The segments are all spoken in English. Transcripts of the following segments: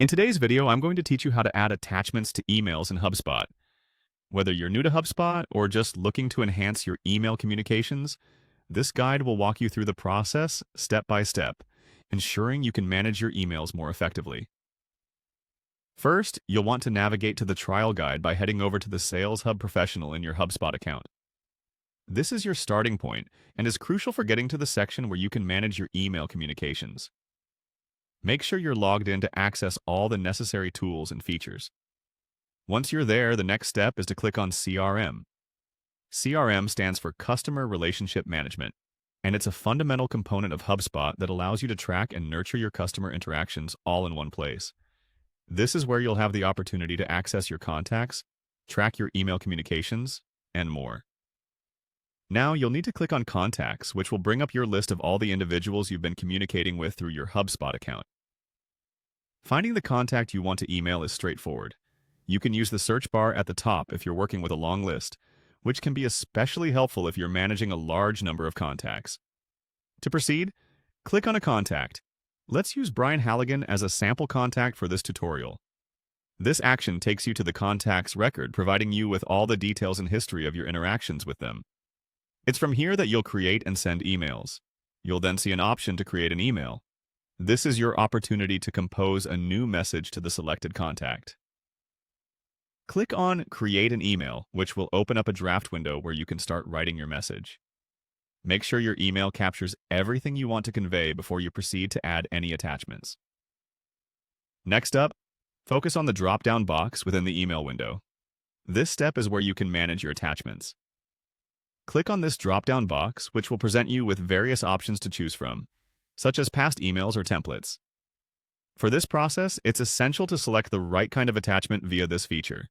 In today's video, I'm going to teach you how to add attachments to emails in HubSpot. Whether you're new to HubSpot or just looking to enhance your email communications, this guide will walk you through the process step by step, ensuring you can manage your emails more effectively. First, you'll want to navigate to the trial guide by heading over to the Sales Hub Professional in your HubSpot account. This is your starting point and is crucial for getting to the section where you can manage your email communications. Make sure you're logged in to access all the necessary tools and features. Once you're there, the next step is to click on CRM. CRM stands for Customer Relationship Management, and it's a fundamental component of HubSpot that allows you to track and nurture your customer interactions all in one place. This is where you'll have the opportunity to access your contacts, track your email communications, and more. Now, you'll need to click on Contacts, which will bring up your list of all the individuals you've been communicating with through your HubSpot account. Finding the contact you want to email is straightforward. You can use the search bar at the top if you're working with a long list, which can be especially helpful if you're managing a large number of contacts. To proceed, click on a contact. Let's use Brian Halligan as a sample contact for this tutorial. This action takes you to the contact's record, providing you with all the details and history of your interactions with them. It's from here that you'll create and send emails. You'll then see an option to create an email. This is your opportunity to compose a new message to the selected contact. Click on Create an Email, which will open up a draft window where you can start writing your message. Make sure your email captures everything you want to convey before you proceed to add any attachments. Next up, focus on the drop-down box within the email window. This step is where you can manage your attachments. Click on this drop-down box, which will present you with various options to choose from, such as past emails or templates. For this process, it's essential to select the right kind of attachment via this feature.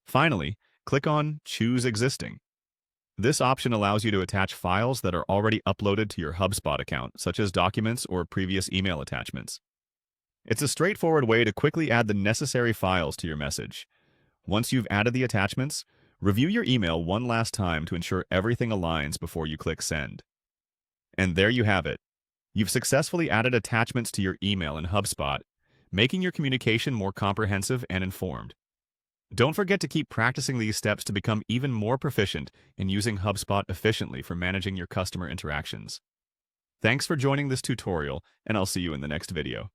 Finally, click on Choose Existing. This option allows you to attach files that are already uploaded to your HubSpot account, such as documents or previous email attachments. It's a straightforward way to quickly add the necessary files to your message. Once you've added the attachments, review your email one last time to ensure everything aligns before you click Send. And there you have it. You've successfully added attachments to your email in HubSpot, making your communication more comprehensive and informed. Don't forget to keep practicing these steps to become even more proficient in using HubSpot efficiently for managing your customer interactions. Thanks for joining this tutorial, and I'll see you in the next video.